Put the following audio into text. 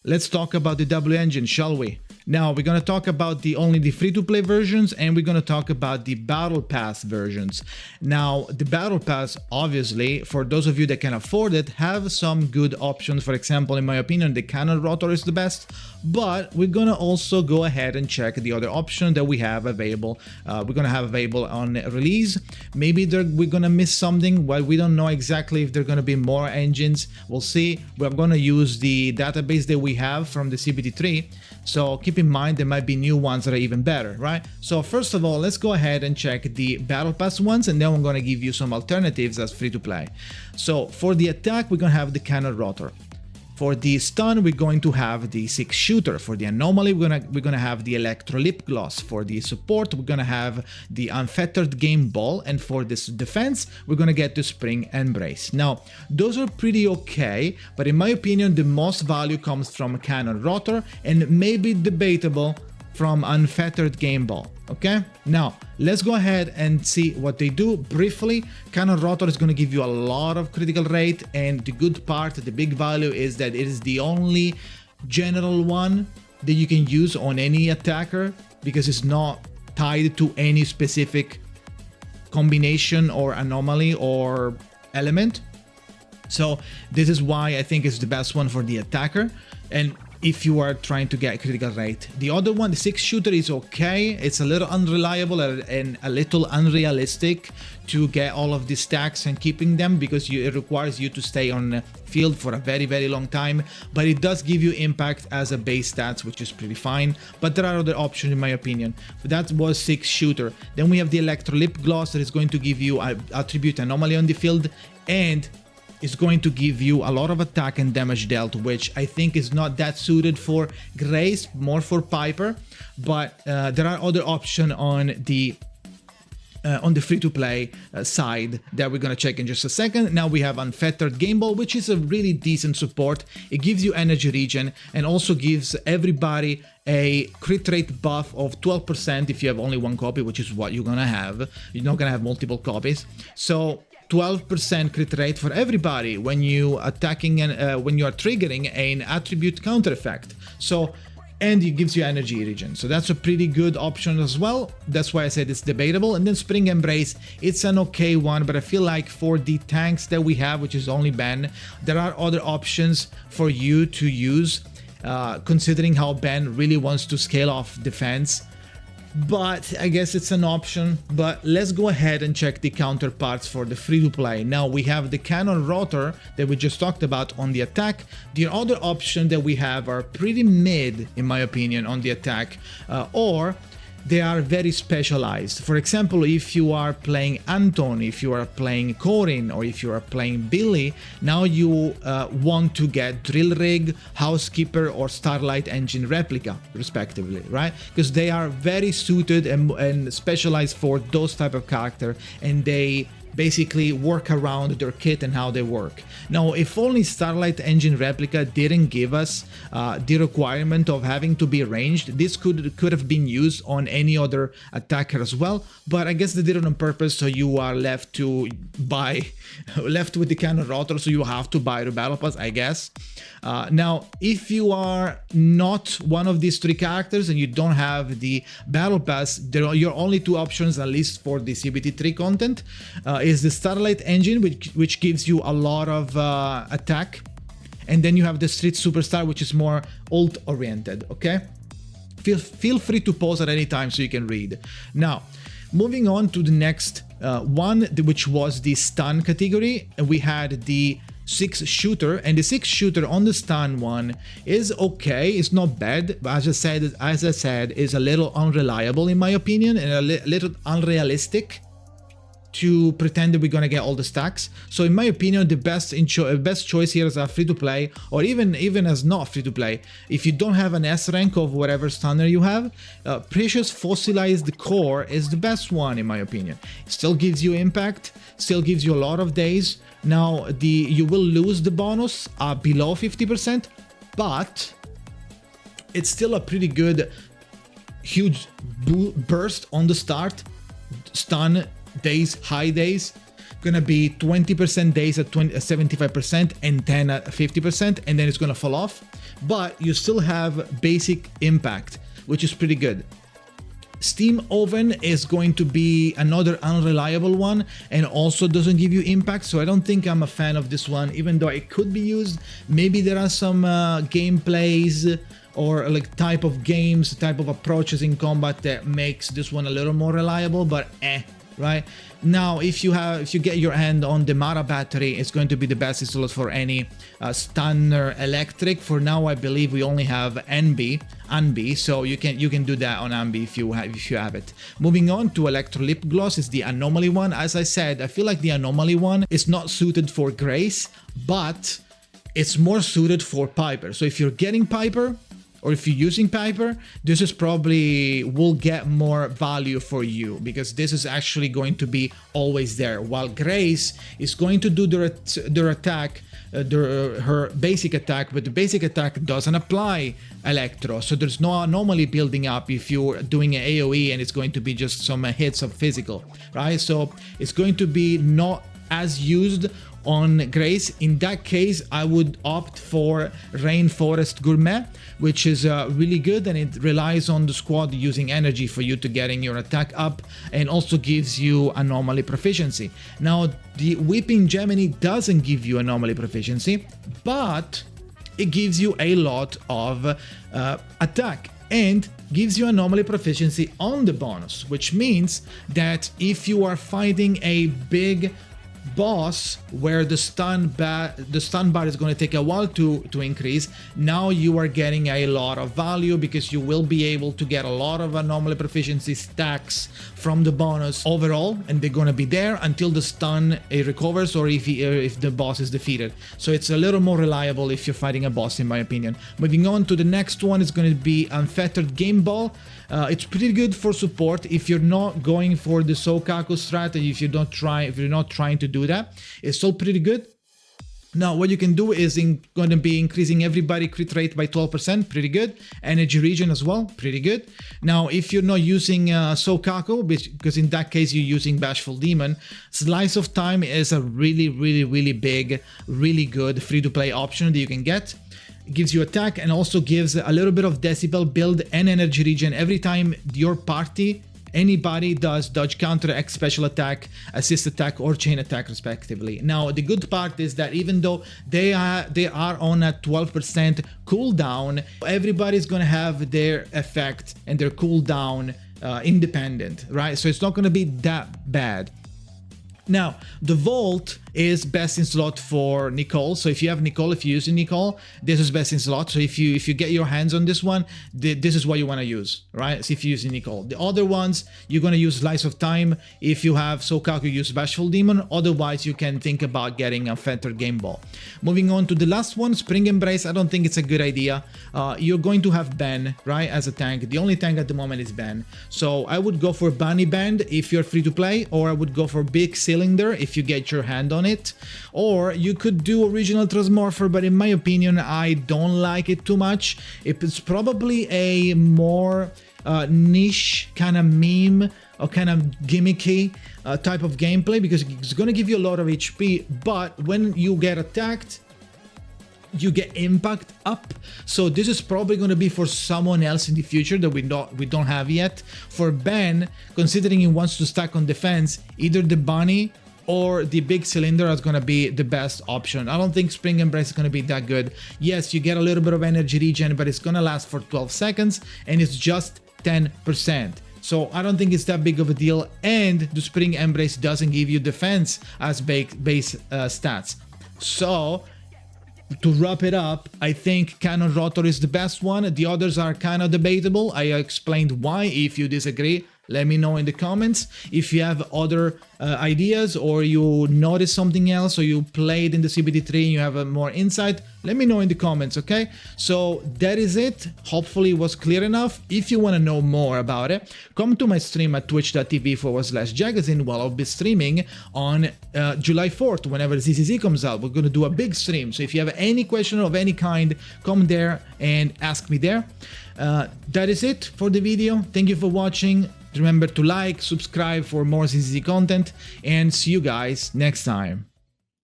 Let's talk about the W engine, shall we? Now we're gonna talk about only the free-to-play versions, and we're gonna talk about the Battle Pass versions. Now the Battle Pass, obviously, for those of you that can afford it, have some good options. For example, in my opinion, the Cannon Rotor is the best, but we're gonna also go ahead and check the other option that we have available. We're gonna have available on release. Maybe we're gonna miss something. Well, we don't know exactly if there are gonna be more engines. We'll see. We're gonna use the database that we have from the CBT3. So keep in mind there might be new ones that are even better, right? So first of all, let's go ahead and check the Battle Pass ones, and then I'm going to give you some alternatives as free to play. So for the attack, we're going to have the Cannon Rotor. For the stun, we're going to have the 6-shooter. For the anomaly, we're gonna have the Electro Lip Gloss. For the support, we're gonna have the Unfettered Game Ball. And for this defense, we're gonna get the Spring Embrace. Now, those are pretty okay, but in my opinion, the most value comes from Cannon Rotor and maybe debatable from Unfettered Game Ball. Okay, now let's go ahead and see what they do briefly. Cannon Rotor is going to give you a lot of critical rate, and the good part, the big value, is that it is the only general one that you can use on any attacker because it's not tied to any specific combination or anomaly or element. So this is why I think it's the best one for the attacker. And if you are trying to get critical rate. The other one, the 6-shooter, is okay. It's a little unreliable and a little unrealistic to get all of the stacks and keeping them because it requires you to stay on the field for a very, very long time. But it does give you impact as a base stats, which is pretty fine. But there are other options in my opinion. That was 6-shooter. Then we have the Electro Lip Gloss that is going to give you attribute anomaly on the field, and is going to give you a lot of attack and damage dealt, which I think is not that suited for Grace, more for Piper. But there are other options on the free-to-play side that we're gonna check in just a second. Now we have Unfettered Game Ball, which is a really decent support. It gives you energy regen and also gives everybody a crit rate buff of 12% if you have only one copy, which is what you're gonna have. You're not gonna have multiple copies. So 12% crit rate for everybody when you attacking and when you are triggering an attribute counter effect. So, and it gives you energy regen. So that's a pretty good option as well. That's why I said it's debatable. And then Spring Embrace, it's an okay one, but I feel like for the tanks that we have, which is only Ben, there are other options for you to use, considering how Ben really wants to scale off defense. But I guess it's an option. But let's go ahead and check the counterparts for the free-to-play. Now we have the Cannon Rotor that we just talked about on the attack. The other option that we have are pretty mid, in my opinion, on the attack, or they are very specialized. For example, if you are playing Anton, if you are playing Corin, or if you are playing Billy, now you want to get Drill Rig, Housekeeper, or Starlight Engine Replica, respectively, right? Because they are very suited and specialized for those type of character, and they basically work around their kit and how they work. Now, if only Starlight Engine Replica didn't give us the requirement of having to be ranged, this could have been used on any other attacker as well, but I guess they did it on purpose, so you are left with the Cannon Rotor, so you have to buy the Battle Pass, I guess. Now, if you are not one of these three characters and you don't have the Battle Pass, your only two options, at least for the CBT3 content, is the Starlight Engine, which gives you a lot of attack, and then you have the Street Superstar, which is more ult oriented. Okay, feel free to pause at any time so you can read. Now, moving on to the next one, which was the stun category, and we had the 6-shooter, and the 6-shooter on the stun one is okay. It's not bad, but as I said, is a little unreliable in my opinion, and a little unrealistic to pretend that we're gonna get all the stacks. So in my opinion, the best choice here is a free-to-play, or even as not free-to-play. If you don't have an S rank of whatever stunner you have, Precious Fossilized Core is the best one in my opinion. It still gives you impact, still gives you a lot of days. Now you will lose the bonus below 50%, but it's still a pretty good huge burst on the start. Stun days, high days, gonna be 20% days at 75% and 10 at 50%, and then it's gonna fall off. but you still have basic impact, which is pretty good. Steam oven is going to be another unreliable one and also doesn't give you impact, so I don't think I'm a fan of this one, even though it could be used. Maybe there are some gameplays or like type of games, type of approaches in combat that makes this one a little more reliable, but right? Now, if you get your hand on the Mara battery, it's going to be the best installed for any Stunner Electric. For now, I believe we only have Anbi, so you can do that on Anbi if you have it. Moving on to Electro Lip Gloss is the Anomaly one. As I said, I feel like the Anomaly one is not suited for Grace, but it's more suited for Piper. So if you're getting Piper, or if you're using Piper, this is probably will get more value for you, because this is actually going to be always there, while Grace is going to do their attack, her basic attack, but the basic attack doesn't apply Electro, so there's no anomaly building up if you're doing an AoE and it's going to be just some hits of physical, right? So it's going to be not as used on Grace. In that case, I would opt for Rainforest Gourmet, which is really good, and it relies on the squad using energy for you to getting your attack up, and also gives you anomaly proficiency. Now, the Weeping Gemini doesn't give you anomaly proficiency, but it gives you a lot of attack and gives you anomaly proficiency on the bonus, which means that if you are fighting a big boss where the stun bar is going to take a while to increase, now you are getting a lot of value, because you will be able to get a lot of anomaly proficiency stacks from the bonus overall, and they're going to be there until the stun recovers, or if the boss is defeated. So it's a little more reliable if you're fighting a boss, in my opinion. Moving on to the next one is going to be Unfettered Game Ball. It's pretty good for support if you're not going for the Sokaku strategy, if you're not trying to do that. It's still pretty good. Now, what you can do is going to be increasing everybody crit rate by 12%, pretty good. Energy regen as well, pretty good. Now, if you're not using Sokaku, because in that case you're using Bashful Demon, Slice of Time is a really big, really good free-to-play option that you can get. It gives you attack and also gives a little bit of decibel build and energy regen every time your party, anybody does dodge, counter, X special attack, assist attack, or chain attack respectively. Now, the good part is that even though they are on a 12% cooldown, everybody's gonna have their effect and their cooldown independent, right? So it's not gonna be that bad. Now, the Vault is best in slot for Nicole. So if you have Nicole, if you're using Nicole, this is best in slot. So if you get your hands on this one, this is what you want to use, right? So if you're using Nicole. The other ones, you're going to use Slice of Time. If you have Sokaku, use Bashful Demon. Otherwise, you can think about getting a Unfettered Game Ball. Moving on to the last one, Spring Embrace. I don't think it's a good idea. You're going to have Ben, right, as a tank. The only tank at the moment is Ben. So I would go for Bunny Band if you're free to play, or I would go for Big Cylinder if you get your hand on it, or you could do Original Transmorpher, but in my opinion I don't like it too much. It's probably a more niche kind of meme or kind of gimmicky type of gameplay, because it's going to give you a lot of HP, but when you get attacked you get impact up. So this is probably going to be for someone else in the future that we don't have yet. For Ben, considering he wants to stack on defense, either the Bunny or the Big Cylinder is going to be the best option. I don't think Spring Embrace is going to be that good. Yes, you get a little bit of energy regen, but it's going to last for 12 seconds and it's just 10%. So I don't think it's that big of a deal, and the Spring Embrace doesn't give you defense as base stats. So to wrap it up, I think Cannon Rotor is the best one. The others are kind of debatable. I explained why. If you disagree, let me know in the comments. If you have other ideas, or you notice something else, or you played in the CBD3 and you have more insight, let me know in the comments, okay? So that is it. Hopefully it was clear enough. If you want to know more about it, come to my stream at twitch.tv/Jakazin, while I'll be streaming on July 4th, whenever ZZZ comes out. We're going to do a big stream. So if you have any question of any kind, come there and ask me there. That is it for the video. Thank you for watching. Remember to like, subscribe for more ZZZ content, and see you guys next time.